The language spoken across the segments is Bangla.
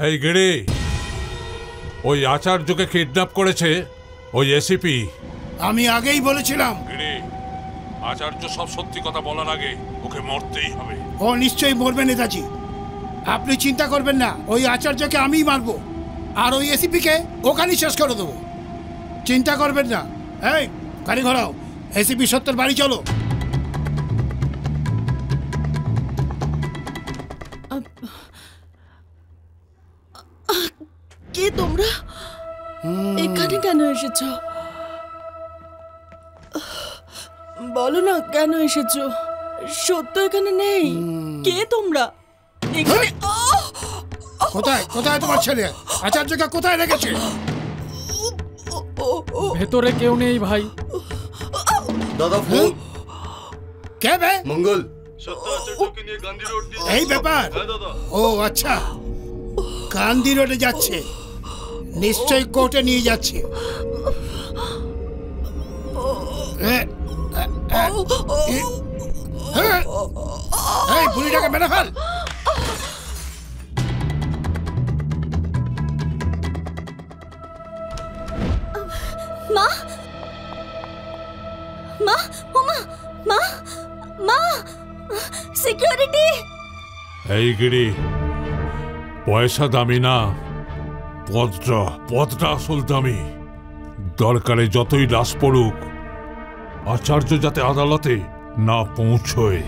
এই গিরি, ওই আচার্যকে কিডন্যাপ করেছে ওই এসিপি। আমি আগেই বলেছিলাম। গিরি, আচার্য সব সত্যি কথা বলার আগে ওকে মরতেই হবে। ও নিশ্চয়ই মরবে নেতাজি, আপনি চিন্তা করবেন না। ওই আচার্যকে আমিই মারবো, আর ওই এসিপিকে ওখানেই শেষ করে দেবো। চিন্তা করবেন না। এই গাড়ি ঘোরাও, এসিপি সত্যের বাড়ি চলো। কে তোমরা? এখানে কেন এসেছো? বলো না কেন এসেছো? সত্য এখানে নেই। কে তোমরা? এখানে কোথায় কোথায় তোমার ছেলে? আচার্যকে কোথায় রেখেছে? ভেতরে কেউ নেই ভাই। দাদা ফোন। কে বে? মঙ্গল। এই ব্যাপার? ও আচ্ছা, গান্ধী রোডে যাচ্ছে, নিশ্চয়ই কোর্টে নিয়ে যাচ্ছে। এই বুড়িটাকে মেরে ফেল। মা, মা, ওমা, মা, মা, সিকিউরিটি। এই গিরি, পয়সা দামি না, পদটা আসল দামি। দরকারে যতই লাশ পড়ুক, আচার্য যাতে আদালতে না পৌঁছয়।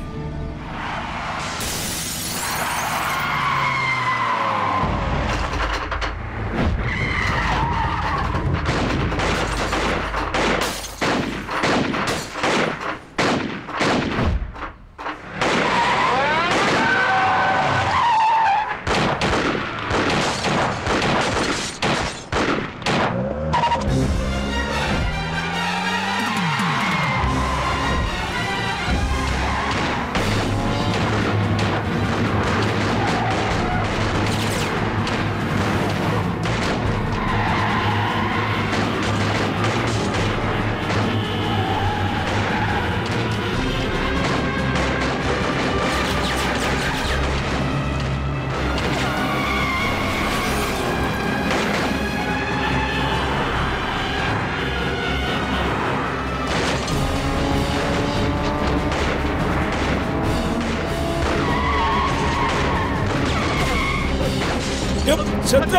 সত্য,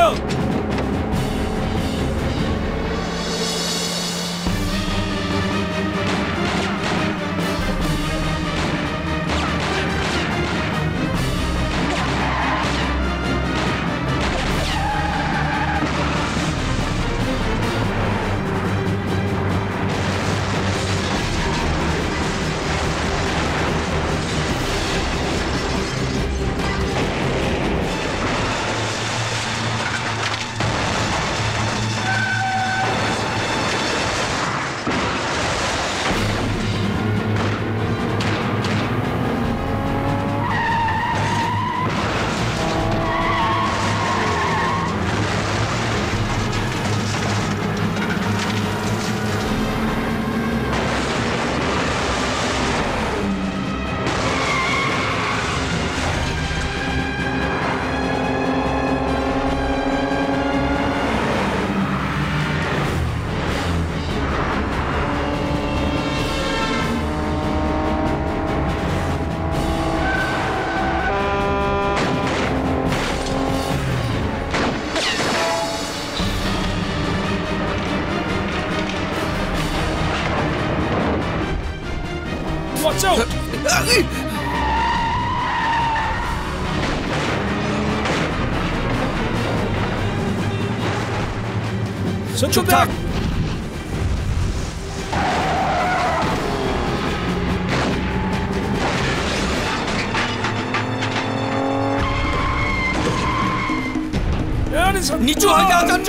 watch out! চুপ থাক। নিচু হয়ে যা আচার্য।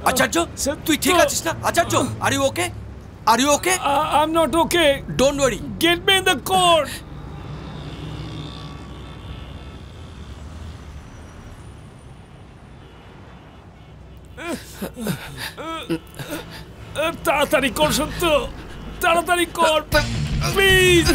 আচার্য, তুই ঠিক আছিস না? Acharya, are you okay? Are you okay? I'm not okay. Don't worry. Get me in the court. তাড়াতাড়ি কর সত্য, তাড়াতাড়ি কর প্লিজ।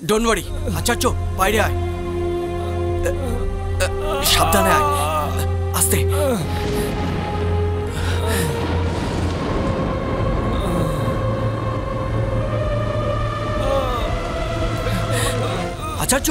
ডোন্ট ওয়ারি আচার্য, বাইরে আয়, সাবধানে আয়, আস্তে। আচার্য,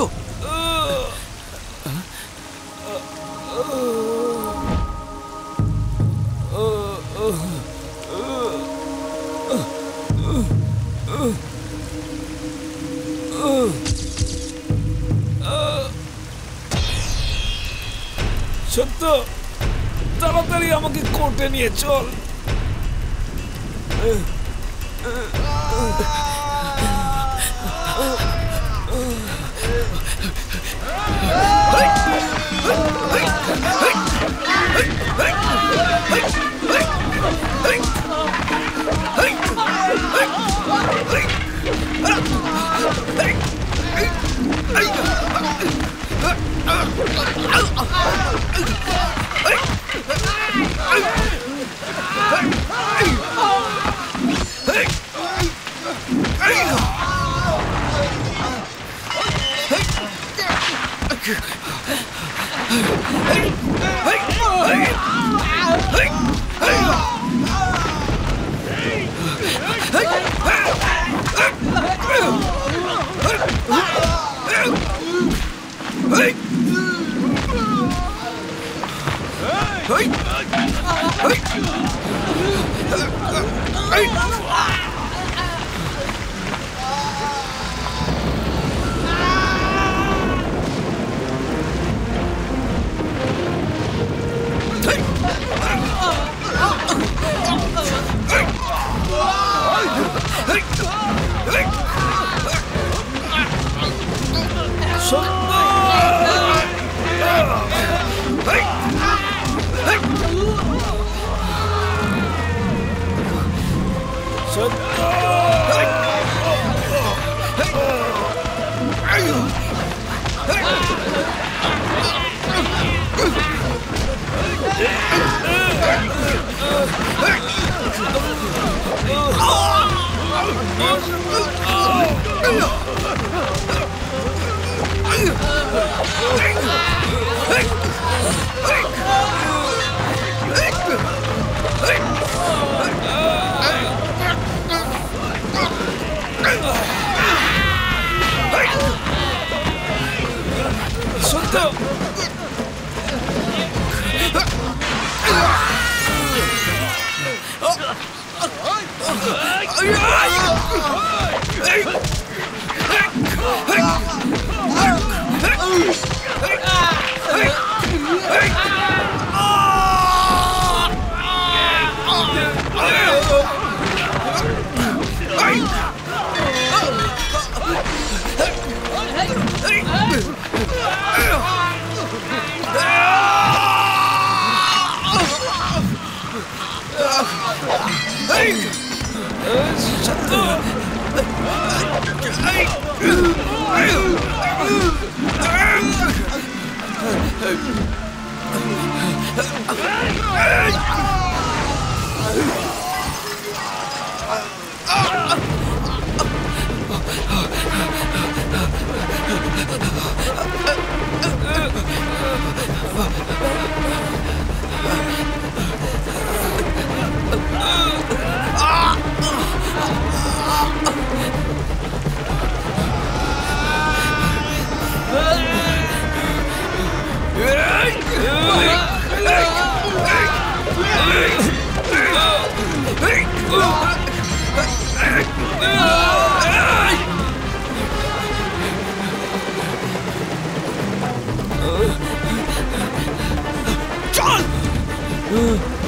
সত্য, তাড়াতাড়ি আমাকে কোর্টে নিয়ে চল।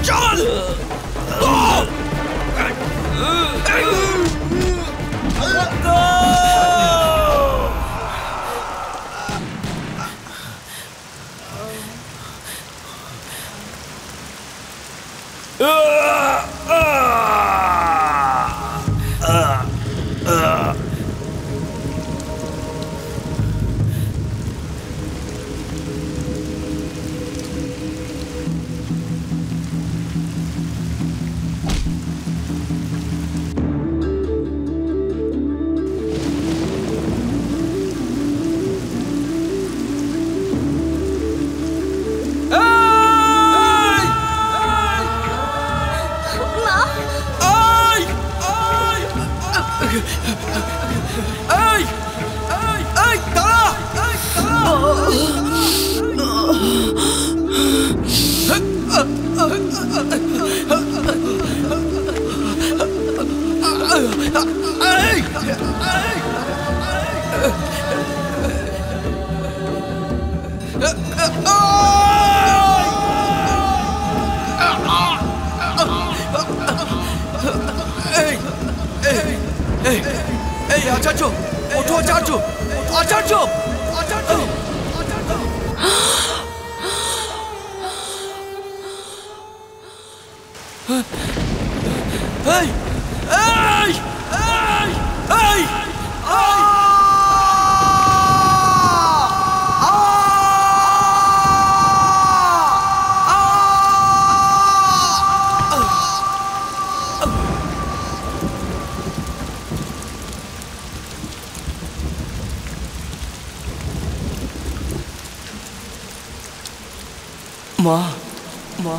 চল আচার্য ওঠো আচার্য আচার্য আচার্য এই এই এই এই মা মা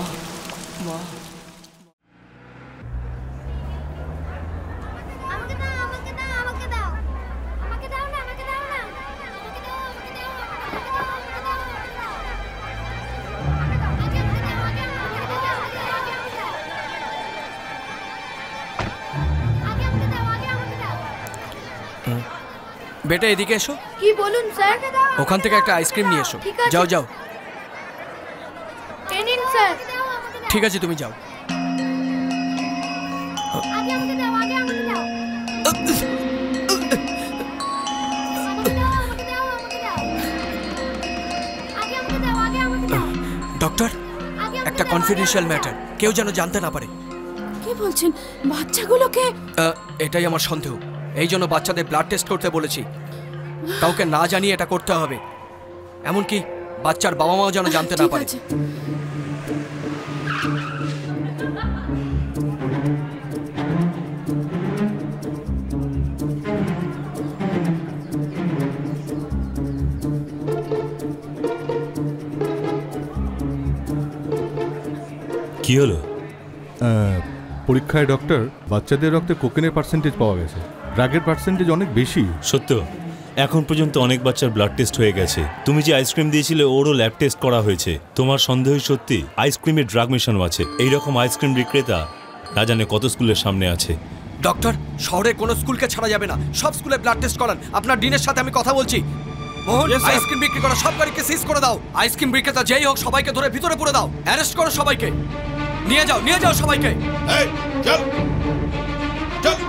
মা বেটা এদিকে এসো। কি বলুন স্যার? ওখান থেকে একটা আইসক্রিম নিয়ে এসো। যাও যাও। নিন স্যার। ঠিক আছে তুমি যাও। ডক্টর একটা কনফিডেন্সিয়াল ম্যাটার, কেউ যেন জানতে না পারে। কি বলছেন? বাচ্চাগুলোকে? এটাই আমার সন্দেহ, এই জন্য বাচ্চাদের ব্লাড টেস্ট করতে বলেছি। কাউকে না জানিয়ে এটা করতে হবে, এমনকি বাচ্চার বাবা মাও যেন জানতে না পারে। কি হলো? পরীক্ষায় ডক্টর, বাচ্চাদের রক্তে কোকেনের পার্সেন্টেজ পাওয়া গেছে। ড্রাগের পার্সেন্টেজ অনেক বেশি। সত্য, এখন পর্যন্ত অনেক বাচ্চার ব্লাড টেস্ট হয়ে গেছে। তুমি যে আইসক্রিম দিয়েছিলে ওরও ল্যাব টেস্ট করা হয়েছে। তোমার সন্দেহ সত্যি, আইসক্রিমে ড্রাগ মেশানো আছে। এইরকম আইসক্রিম বিক্রেতা না জানে কত স্কুলের সামনে আছে। ডক্টর, শহরে কোনো স্কুলকে ছাড়া যাবে না, সব স্কুলে ব্লাড টেস্ট করান। আপনার ডিনের সাথে আমি কথা বলছি। মোহন, আইসক্রিম বিক্রি করা সব গাড়িকে সিজ করে দাও। আইসক্রিম বিক্রেতা যেই হোক সবাইকে ধরে ভিতরে পুরে দাও। অ্যারেস্ট করো সবাইকে। নিয়ে যাও সবাইকে। এই চল চল।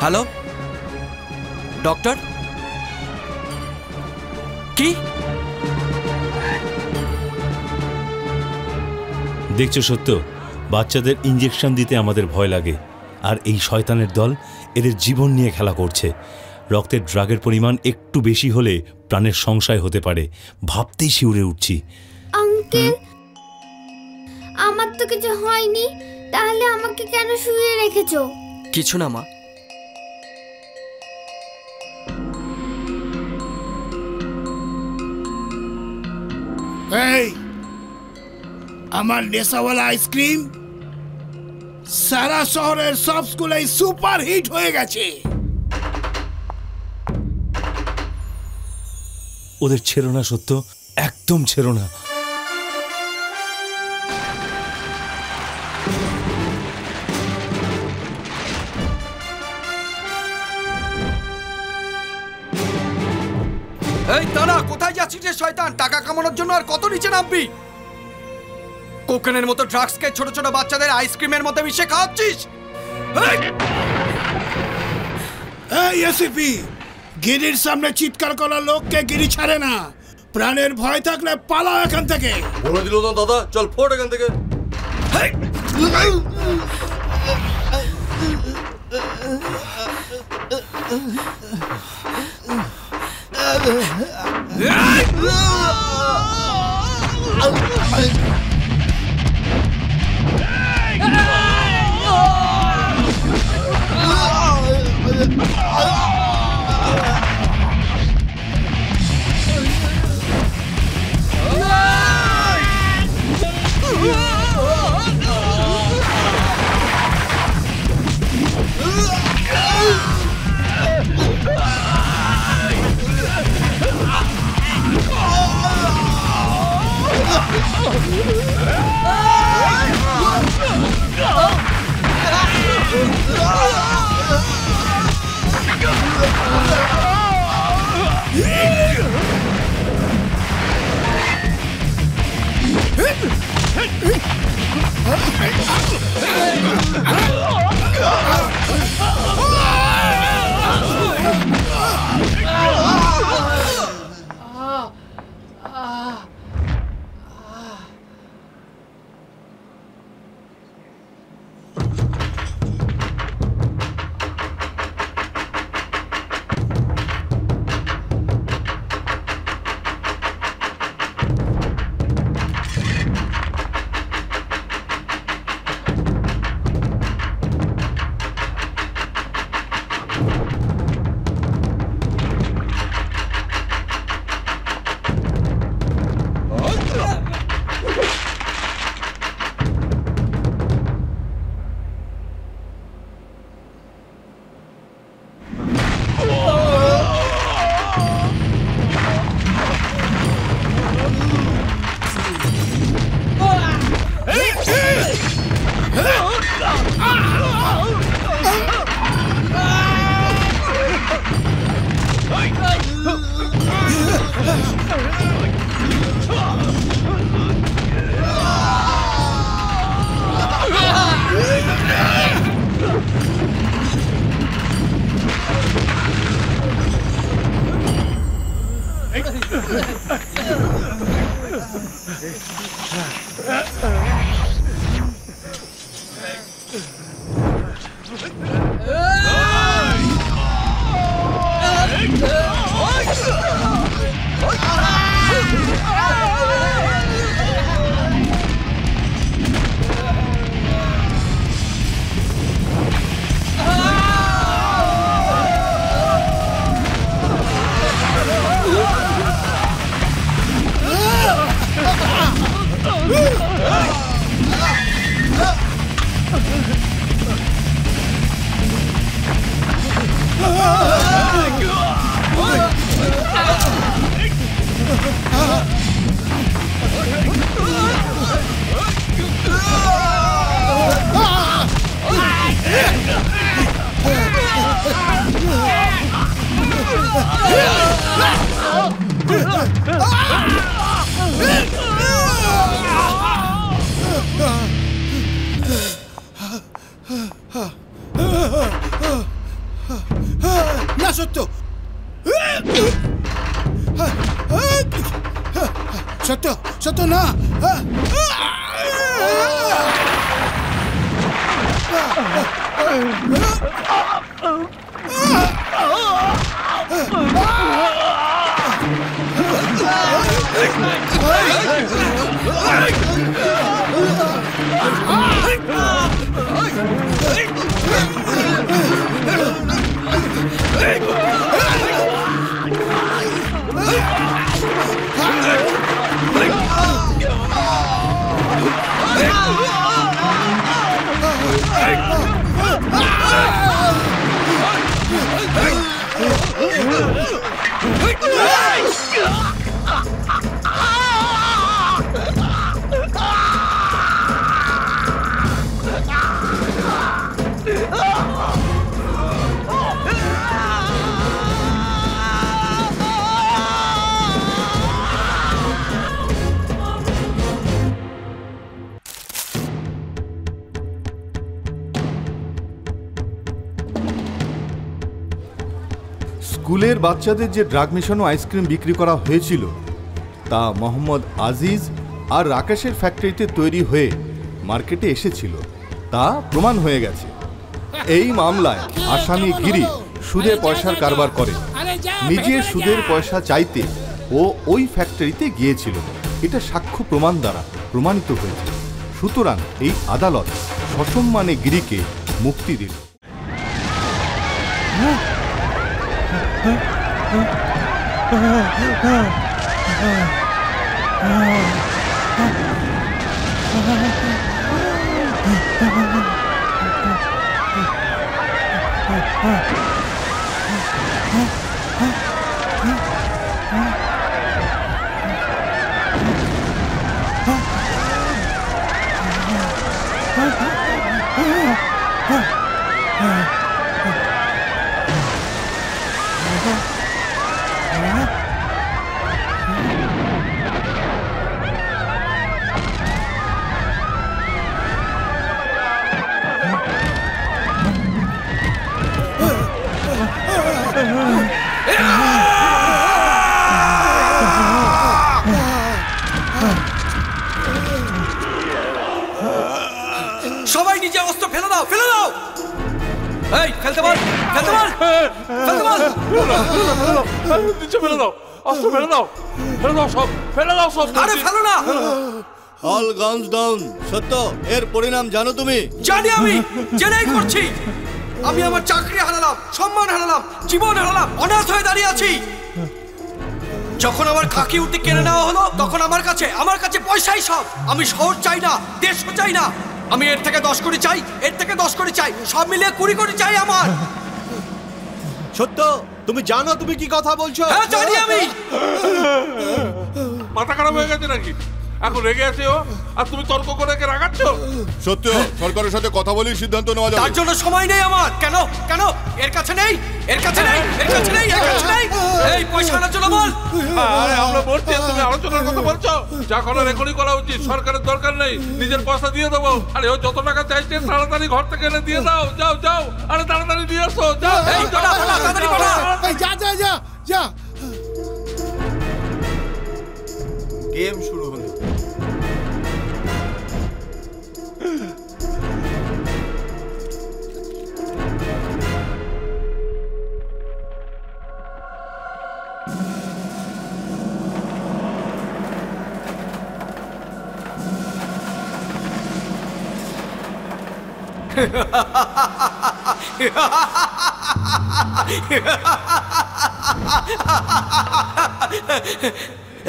হ্যালো ডক্টর, কি দেখছো সত্য, বাচ্চাদের ইঞ্জেকশন দিতে আমাদের ভয় লাগে, আর এই শয়তানের দল এদের জীবন নিয়ে খেলা করছে। রক্তের ড্রাগের পরিমাণ একটু বেশি হলে প্রাণের সংশয় হতে পারে, ভাবতেই শিউরে উঠছি। আঙ্কেল, আমার তো কিছু হয়নি, তাহলে আমাকে কেন শুয়ে রেখেছো? কিছু না মা। এই আমার নেশাওয়ালা আইসক্রিম সারা শহরের সব স্কুলে সুপার হিট হয়ে গেছে। ওদের ছেড়ো না সত্য, একদম ছেড়ো না। এই তারা কোথায় যাচ্ছিস রে শয়তান? টাকা কামানোর জন্য আর কত নিচে নামবি? কোকেনের মতো ড্রাগসকে ছোট ছোট বাচ্চাদের আইসক্রিমের মধ্যে মিশিয়ে খাওয়াচ্ছিস। এই এসিপি, গিরির সামনে চিৎকার করা লোককে গিরি ছাড়ে না। প্রাণের ভয় থাকলে পালাও এখান থেকে। বলে দিল না দাদা, চল ফোট এখান থেকে। না সত্য, সত্য সত্য না। স্কুলের বাচ্চাদের যে ড্রাগ মেশানো আইসক্রিম বিক্রি করা হয়েছিল তা মোহাম্মদ আজিজ আর রাকেশের ফ্যাক্টরিতে তৈরি হয়ে মার্কেটে এসেছিল, তা প্রমাণ হয়ে গেছে। এই মামলায় আসামি গিরি সুদে পয়সার কারবার করে, নিজে সুদের পয়সা চাইতে ও ওই ফ্যাক্টরিতে গিয়েছিল। এটা সাক্ষ্য প্রমাণ দ্বারা প্রমাণিত হয়েছে। সুতরাং এই আদালত সসম্মানে গিরিকে মুক্তি দিল। সবাই নিজে অস্ত্র ফেলে দাও, ফেলে দাও। এই ফেলতে বল, ফেলতে বল, ফেলতে বল। নিচে ফেলে দাও, অস্ত্র ফেলে দাও, ফেলে দাও সব, ফেলে দাও সব। আরে ফেলো না। All guns down. সত্য, এর পরিণাম জানো তুমি? জানি, আমি জেনেই করছি। আমি আমার চাকরি হারালাম, সম্মান হারালাম, জীবন হারালাম, অনাথ হয়ে দাঁড়িয়ে আছি। যখন আমার খাকি উঠে কেড়ে নেওয়া হলো তখন আমার কাছে পয়সাই সব। আমি শহর চাই না, দেশও চাই না। আমি এর থেকে 10 কোটি চাই, এর থেকে 10 কোটি চাই, সব মিলিয়ে 20 কোটি চাই আমার। সত্য, তুমি জানো তুমি কি কথা বলছো? হ্যাঁ জানি আমি। মাথা খারাপ হয়ে গেছে নাকি? এখন রেগে আছে ও, আর তুমি তর্ক করে রাগাচ্ছ? সত্য, সরকারের সাথে কথা বলেই সিদ্ধান্ত নেওয়া যাবে। তার জন্য সময় নেই আমার। কেন কেন? এর কাছে নেই, এর কাছে নেই, এর কাছে নেই, এর কাছে নেই। এই পয়সা আনার জন্য বল। আরে আমরা বলছি, তুমি আলোচনার কথা বলছো। যা করার এখনই করা উচিত। সরকারের দরকার নেই, নিজের পয়সা দিয়ে দেবো। আরে ও যত টাকা চাইছে তাড়াতাড়ি ঘর থেকে এনে দিয়ে দাও। যাও যাও, আরে তাড়াতাড়ি দিয়ে আসো। যাও, তাড়াতাড়ি পাঠা। যা যা যা যা। গেম শুরু হলো।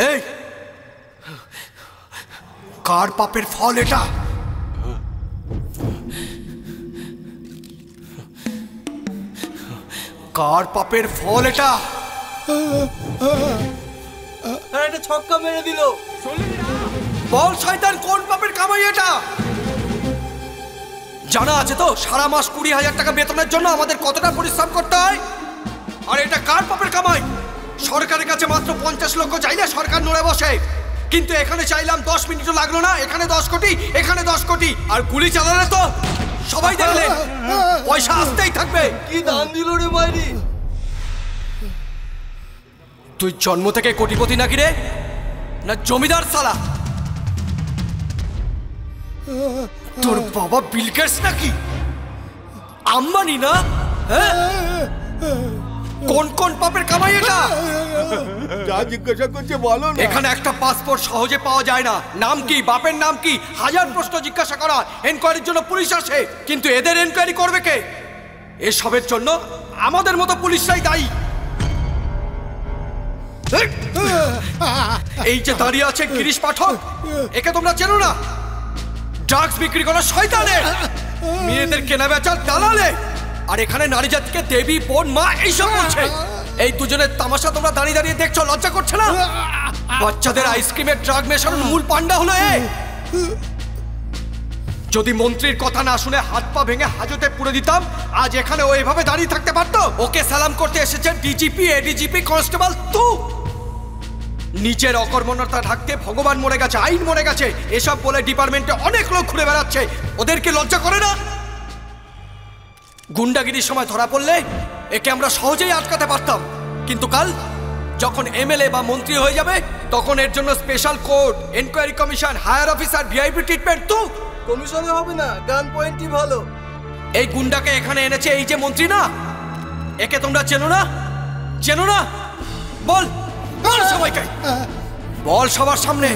এই কার পাপের ফল এটা? কার পাপের ফল এটা? এটা ছক্কা মেরে দিল। বল শয়তান, কোন পাপের কামাই এটা? জানা আছে তো সারা মাস 20,000 টাকা বেতনের জন্য আমাদের কতটা পরিশ্রম করতে হয়? আর এটা কার পাপের কামাই? সরকারের কাছে মাত্র 50 লক্ষ চাইলে সরকার নড়ে বসে, কিন্তু এখানে চাইলাম 10 মিনিটও লাগলো না। এখানে 10 কোটি, এখানে 10 কোটি, আর গুলি চালালে তো সবাই দেখলে পয়সা আসতেই থাকবে। কি দান দিল রে মাইরি? তুই জন্ম থেকে কোটিপতি নাকি রে, না জমিদার সালা? তোর বাবা বিল গেটস নাকি, আম্বানি না? কোন কোন পাপের কামাই এটা? যা জিজ্ঞাসা করছে বলো না। এখানে একটা পাসপোর্ট সহজে পাওয়া যায় না। নাম কি, বাপের নাম কি, হাজার প্রশ্ন জিজ্ঞাসা করা। এনকোয়ারির জন্য পুলিশ আসে, কিন্তু এদের এনকোয়ারি করবে কে? এসবের জন্য আমাদের মতো পুলিশরাই দায়ী। এই যে দাঁড়িয়ে আছে গিরিশ পাঠক, একে তোমরা চেনো না? ড্রাগস বিক্রি করা শয়তানে, মেয়েদের কেনা বেচার দালালে, আর এখানে নারী জাতিকে দেবী, বোন, মা এইসব বলছে। এই দুজনের তামাশা তোমরা দাঁড়িয়ে দাঁড়িয়ে দেখছো, লজ্জা করছে না? বাচ্চাদের আইসক্রিমের ড্রাগ মেশানোর মূল পান্ডা হলো এ। যদি মন্ত্রীর কথা না শুনে হাত পা ভেঙে হাজতে পুড়ে দিতাম, আজ এখানে ও এভাবে দাঁড়িয়ে থাকতে পারতো? ওকে সালাম করতে এসেছে ডিজিপি, এডিজিপি, কনস্টেবল। তো নিচের অকর্মণ্যতা ঢাকতে ভগবান মরে গেছে, আইন মরে গেছে, এসব বলে ডিপার্টমেন্টে অনেক লোক ঘুরে বেড়াচ্ছে। ওদেরকে লজ্জা করে না? গুন্ডাগিরির সময় ধরা পড়লে একে আমরা সহজেই আটকাতে পারতাম, কিন্তু কাল যখন এমএলএ বা মন্ত্রী হয়ে যাবে তখন এর জন্য special court, enquiry commission, higher officer, VIP treatment. তো কমিশনে হবে না, গান পয়েন্টই ভালো। এই গুন্ডাকে এখানে এনেছে এই যে মন্ত্রী না, একে তোমরা চেনো না? চেনো না? বল বল সবাইকে, বল সবার সামনে।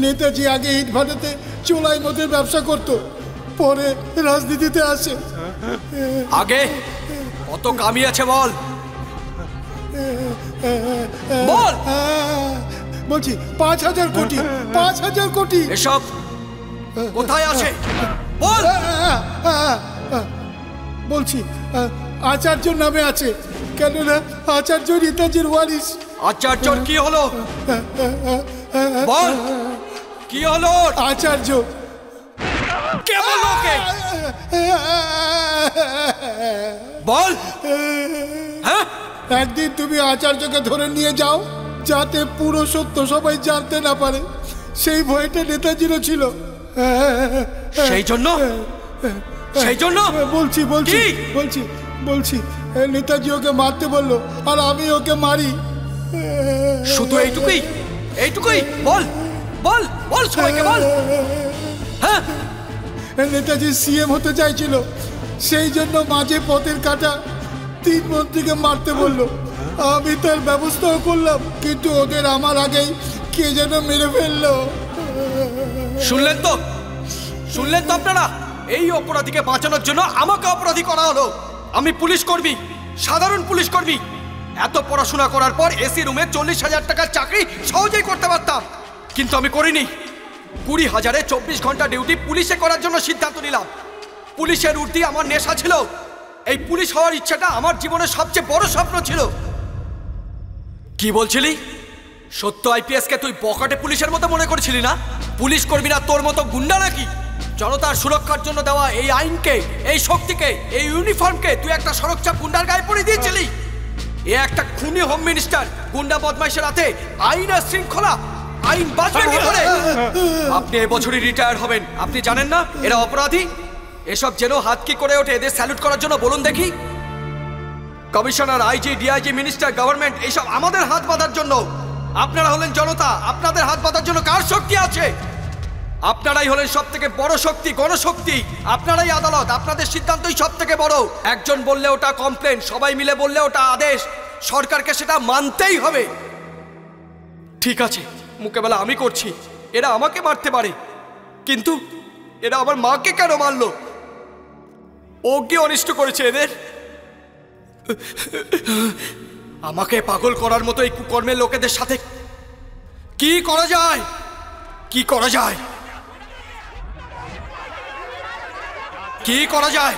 নেতাজি আগে ইট ভাটাতে চোলাই মদের ব্যবসা করত, পরে রাজনীতিতে আসে। আগে কত কামিয়েছে বল বল। বলছি 5,000 কোটি, 5,000 কোটি। এসব কোথায় আসে বল। বলছি আচার্যর নামে আছে, কেননা আচার্য নেতাজির ওয়ারিস। আচার্যর কি হলো বল, কি হলো? আচার্য কে বললো ওকে? বল। হ্যাঁ, একদিন তুমি আচার্যকে ধরে নিয়ে যাও, যাতে পুরো সত্য সবাই জানতে না পারে। সেই ভয়টা নেতাজিরও ছিল। সেই জন্য বলছি বলছি বলছি বলছি নেতাজি ওকে মারতে বললো, আর আমি ওকে মারি। শুধু এইটুকুই? এইটুকুই? বল বল বল সবাইকে বল। হ্যাঁ, নেতাজি সিএম হতে চাইছিল, সেই জন্য মাঝে পথের কাটা 3 মন্ত্রীকে মারতে বললো। আমি তার ব্যবস্থাও করলাম, কিন্তু ওদের আমার আগেই কে যেন মেরে ফেললো। শুনলেন তো, শুনলেন তো আপনারা? এই অপরাধীকে বাঁচানোর জন্য আমাকে অপরাধী করা হলো। আমি পুলিশ কর্মী, সাধারণ পুলিশ কর্মী। এত পড়াশোনা করার পর এসি রুমে 40,000 টাকার চাকরি সহজেই করতে পারতাম, কিন্তু আমি করিনি। 20,000-এ 24 ঘন্টা ডিউটি পুলিশে করার জন্য সিদ্ধান্ত নিলাম। পুলিশের উর্দি আমার নেশা ছিল। এই পুলিশ হওয়ার ইচ্ছাটা আমার জীবনের সবচেয়ে বড় স্বপ্ন ছিল। কি বলছিলি? সত্য আইপিএসকে তুই বকাটে পুলিশের মতো মনে করেছিলি না? পুলিশ কর্মীরা তোর মতো গুন্ডা নাকি? জনতার সুরক্ষার জন্য দেওয়া এই আইনকে, এই শক্তিকে, এই ইউনিফর্মকে তুই একটা সড়কচাপ গুন্ডার গায়ে পরিয়ে দিয়েছিলি। এ একটা খুনি হোম মিনিস্টার গুন্ডা বদমাইশের হাতে আইন আর শৃঙ্খলা, আইন বাঁচবে কি করে? আপনি এবছরই রিটায়ার হবেন, আপনি জানেন না এরা অপরাধী? এসব যেন হাত কি করে ওঠে এদের স্যালুট করার জন্য বলুন দেখি। Commissioner, IG, DIG, minister, government এইসব আমাদের হাত বাঁধার জন্য। আপনারা হলেন জনতা, আপনাদের হাত বাঁধার জন্য কার শক্তি আছে? আপনারাই হলেন সব থেকে বড় শক্তি, গণশক্তি। আপনারাই আদালত, আপনাদের সিদ্ধান্তই সব থেকে বড়। একজন বললে ওটা কমপ্লেন, সবাই মিলে বললে ওটা আদেশ। সরকারকে সেটা মানতেই হবে। ঠিক আছে, মোকাবেলা আমি করছি। এরা আমাকে মারতে পারে, কিন্তু এরা আমার মাকে কেন মারলো? ও কি অনিষ্ট করেছে এদের? আমাকে পাগল করার মতো এই কুকর্মের লোকেদের সাথে কি করা যায়? কি করা যায়? কি করা যায়?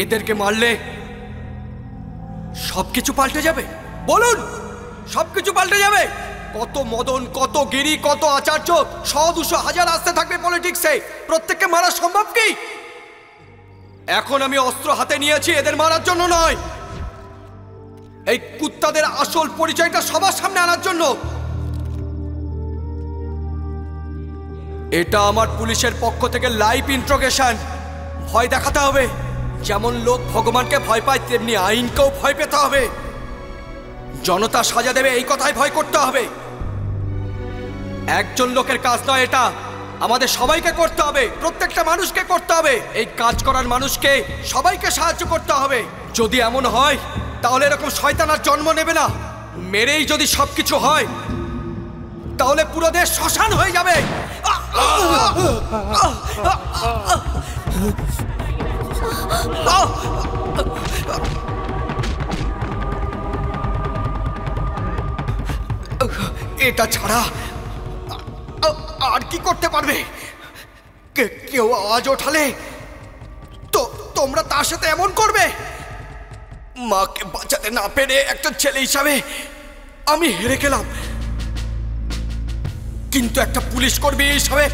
এদেরকে মারলে সবকিছু পাল্টে যাবে? বলুন, সবকিছু পাল্টে যাবে? কত মদন, কত গিরি, কত আচার্য, 100, 200, 1000 আসতে থাকবে পলিটিক্সে। প্রত্যেককে মারা সম্ভব কি? এখন আমি অস্ত্র হাতে নিয়েছি এদের মারার জন্য নয়, এই কুত্তাদের আসল পরিচয়টা সবার সামনে আনার জন্য। এটা আমার পুলিশের পক্ষ থেকে লাইভ ইন্ট্রোগেশন। ভয় দেখাতে হবে। যেমন লোক ভগবানকে ভয় পায়, তেমনি আইনকেও ভয় পেতে হবে। জনতা সাজা দেবে এই কথায় ভয় করতে হবে। একজন লোকের কাজ নয় এটা, আমাদের সবাইকে করতে হবে, প্রত্যেকটা মানুষকে করতে হবে। এই কাজ করার মানুষকে সবাইকে সাহায্য করতে হবে। যদি এমন হয় তাহলে এরকম শয়তান আর জন্ম নেবে না। মেরেই যদি সবকিছু হয় তাহলে পুরো দেশ শ্মশান হয়ে যাবে। এটা ছাড়া আর কি করতে পারবে? কেউ আওয়াজ ওঠালে তো তোমরা তার সাথে এমন করবে? মাকে বাঁচাতে না পেরে একটা ছেলে হিসাবে আমি হেরে গেলাম, কিন্তু একটা পুলিশ কর্মী হিসাবে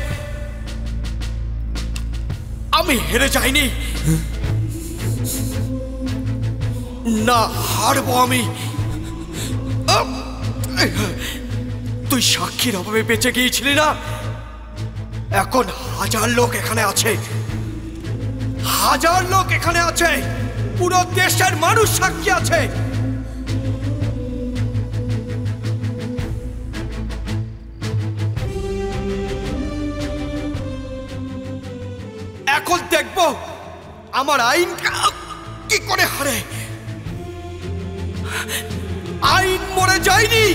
আমি হেরে যাইনি। না হারবো আমি। তুই সাক্ষীর অভাবে বেঁচে গিয়েছিলি না, এখন 1000 লোক এখানে আছে, 1000 লোক এখানে আছে, পুরো দেশের মানুষ সাক্ষী আছে। এখন দেখবো আমার আইন কি করে হারে। আইন মরে যায়নি।